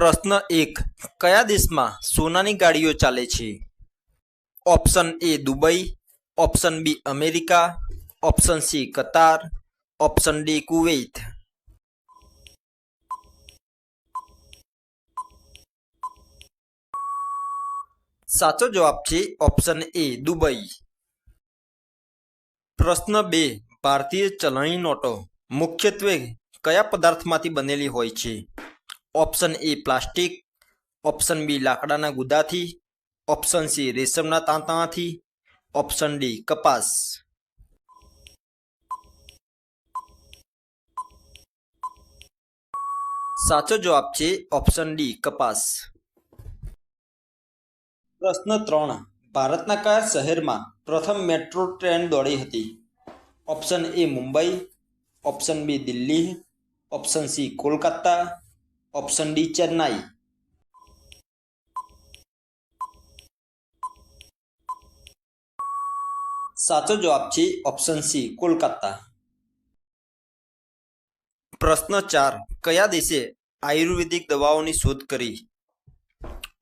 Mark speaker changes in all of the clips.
Speaker 1: પ્રશ્ન 1. કયા દેશમાં સોનાની ગાડીઓ ચાલે છે? Option A Dubai, option B America, option C Qatar, option D Kuwait. સાચો જવાબ છે ઓપ્શન એ દુબઈ. પ્રશ્ન 2. ભારતીય ચલણી નોટો મુખ્યત્વે કયા પદાર્થમાંથી બનેલી હોય છે? Option A plastic, option B લાકડાના ગુદાથી, ઓપ્શન સી રેશમના તાંતણાથી, ઓપ્શન ડી કપાસ. સાચો જવાબ છે ઓપ્શન ડી કપાસ. પ્રશ્ન 3. ભારતના કયા શહેરમાં પ્રથમ મેટ્રો ટ્રેન દોડી હતી? Option A Mumbai, option B Delhi, option C Kolkata, option D Chennai. સાચો જવાબ છે ઓપ્શન સી કોલકાતા. પ્રશ્ન 4. કયા દેશે આયુર્વેદિક દવાઓની શોધ કરી?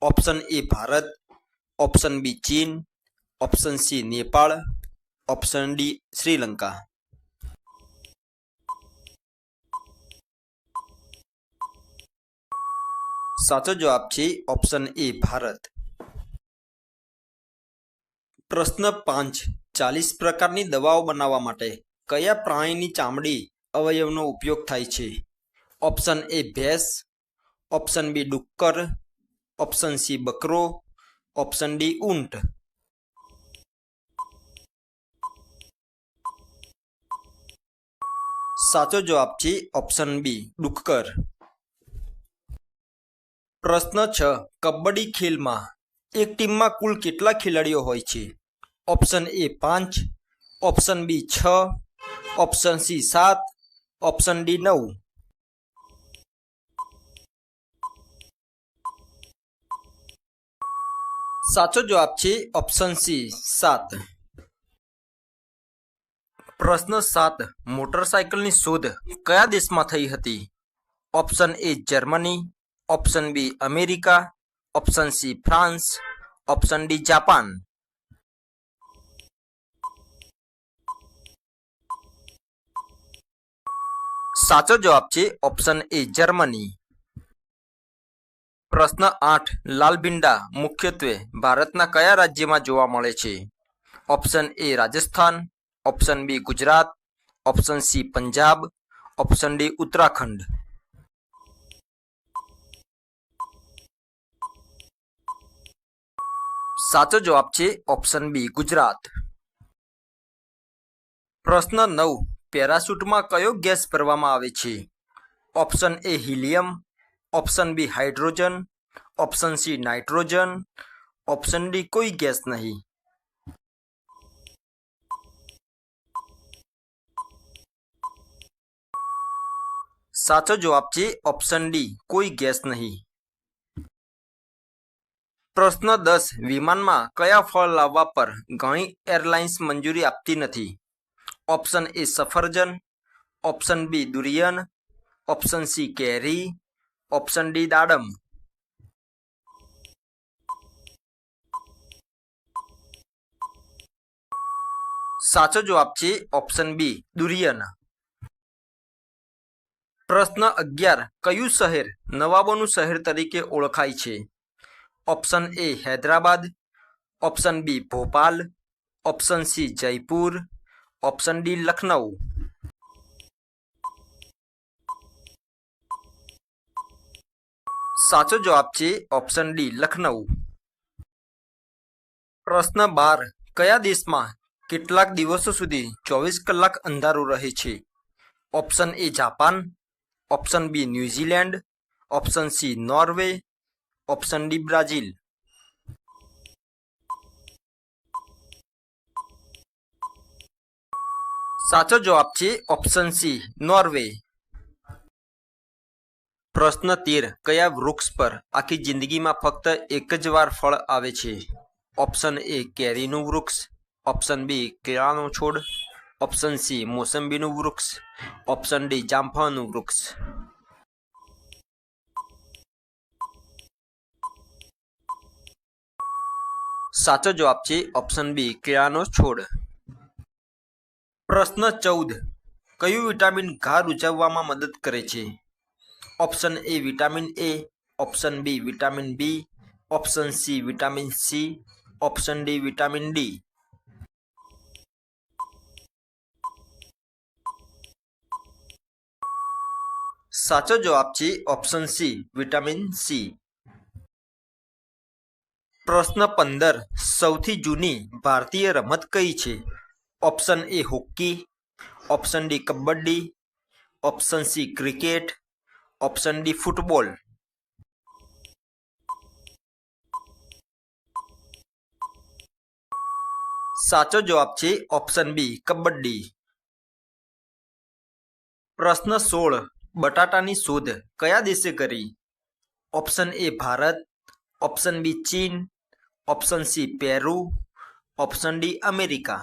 Speaker 1: Option A Bharat, option B ચીન, option C Nepal, option D Sri Lanka. સાચો જવાબ છે ઓપ્શન એ ભારત. પ્રશ્ન 5. 40 પ્રકારની દવાઓ બનાવવા માટે કયા પ્રાણીની ચામડી અવયવનો ઉપયોગ થાય છે? ઓપ્શન એ ભેંસ, ઓપ્શન બી ડુક્કર, ઓપ્શન સી બકરો, ઓપ્શન ડી ઊંટ. સાચો જવાબ છે ઓપ્શન બી ડુક્કર. પ્રશ્ન 6. કબડ્ડી ખેલમાં એક ટીમમાં કુલ કેટલા ખેલાડીઓ હોય છે? Option A 5, option B 6, option C 7, option D 9. સાચો જવાબ છે ઓપ્શન સી 7. પ્રશ્ન 7. મોટરસાયકલની શોધ કયા દેશમાં થઈ હતી? Option A Germany, option B America, option C France, option D Japan. સાચો જવાબ છે ઓપ્શન એ જર્મની. પ્રશ્ન 8. લાલ ભીંડા મુખ્યત્વે ભારતના કયા રાજ્યમાં જોવા મળે છે? Option A Rajasthan, option B Gujarat, option C Punjab, option D Uttarakhand. સાચો જવાબ છે ઓપ્શન બી ગુજરાત. પ્રશ્ન 9. પેરાશૂટમાં કયો ગેસ ભરવામાં આવે છે? Option A helium, option B hydrogen, option C nitrogen, option D કોઈ ગેસ નહીં. સાચો જવાબ છે ઓપ્શન ડી કોઈ ગેસ નહીં. પ્રશ્ન 10. વિમાનમાં કયા ફળ લાવવા પર ઘણી એરલાઇન્સ મંજૂરી આપતી નથી? ઓપ્શન એ સફરજન, ઓપ્શન બી દુરિયન, ઓપ્શન સી કેરી, ઓપ્શન ડી દાડમ. સાચો જવાબ છે ઓપ્શન બી દુરિયન. પ્રશ્ન 11. કયું શહેર નવાબોનું શહેર તરીકે ઓળખાય છે? Option A Hyderabad, option B Bhopal, option C Jaipur, option D Lucknow. સાચો જવાબ છે ઓપ્શન ડી લખનઉ. પ્રશ્ન 12. કયા દેશમાં કેટલાક દિવસો સુધી 24 કલાક અંધારું રહે છે? Option A Japan, option B New Zealand, option C Norway, option D Brazil. સાચો જવાબ છે ઓપ્શન સી નોર્વે. પ્રશ્ન 13. કયા વૃક્ષ પર આખી જિંદગીમાં ફક્ત એક જ વાર ફળ આવે છે? ઓપ્શન એ કેરીનું વૃક્ષ, ઓપ્શન બી કેળાનો છોડ, ઓપ્શન સી મોસંબીનું વૃક્ષ, ઓપ્શન ડી જામફળનું વૃક્ષ. સાચો જવાબ છે ઓપ્શન બી કેળાનો છોડ. પ્રશ્ન 14. કયું વિટામિન ઘા રૂઝાવવામાં મદદ કરે છે? Option A vitamin A, option B vitamin B, option C vitamin C, option D vitamin D. સાચો જવાબ છે ઓપ્શન સી વિટામિન સી. પ્રશ્ન 15. સૌથી જૂની ભારતીય રમત કઈ છે? ઓપ્શન એ hockey, option D kabaddi, option C cricket, option D football. સાચો જવાબ છે ઓપ્શન બી કબડ્ડી. પ્રશ્ન 16. બટાટાની શોધ કયા દેશે કરી? Option A Bharat, option B ચીન, option C Peru, option D America.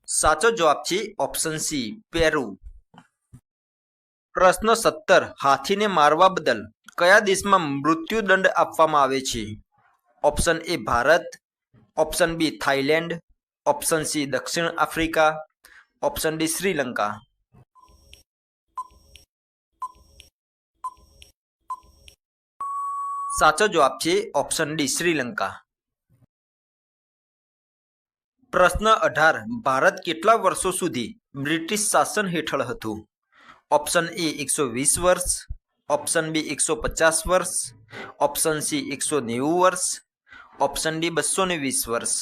Speaker 1: સાચો જવાબ છે ઓપ્શન સી પેરુ. પ્રશ્ન 17. હાથીને મારવા બદલ કયા દેશમાં મૃત્યુદંડ આપવામાં આવે છે? Option A Bharat, option B Thailand, option C દક્ષિણ આફ્રિકા, ઓપ્શન ડી શ્રીલંકા. સાચો જવાબ છે ઓપ્શન ડી શ્રીલંકા. પ્રશ્ન 18. ભારત કેટલા વર્ષો સુધી બ્રિટિશ શાસન હેઠળ હતું? ઓપ્શન એ 120 વર્ષ, ઓપ્શન બી 150 વર્ષ, ઓપ્શન સી 190 વર્ષ, ઓપ્શન ડી 220 વર્ષ.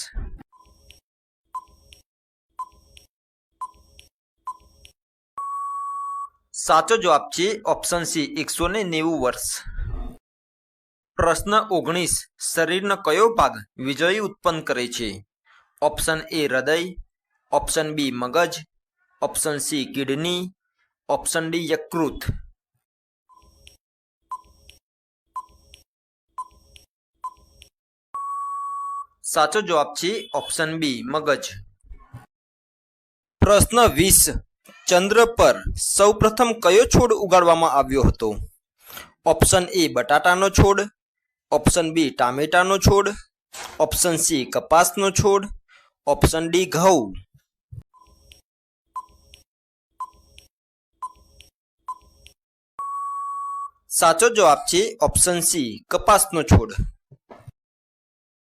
Speaker 1: સાચો જવાબ છે ઓપ્શન સી 190 વર્ષ. પ્રશ્ન 19. શરીરનો કયો ભાગ વીજળી ઉત્પન્ન કરે છે? ઓપ્શન એ હૃદય, ઓપ્શન બી મગજ, option C kidney, option D યકૃત. સાચો જવાબ છે ઓપ્શન બી મગજ. પ્રશ્ન 20. ચંદ્ર પર સૌપ્રથમ કયો છોડ ઉગાડવામાં આવ્યો હતો? ઓપ્શન એ બટાટાનો છોડ, ઓપ્શન બી ટામેટાનો છોડ, ઓપ્શન સી કપાસનો છોડ, ઓપ્શન ડી ઘઉં. સાચો જવાબ છે ઓપ્શન સી કપાસનો છોડ.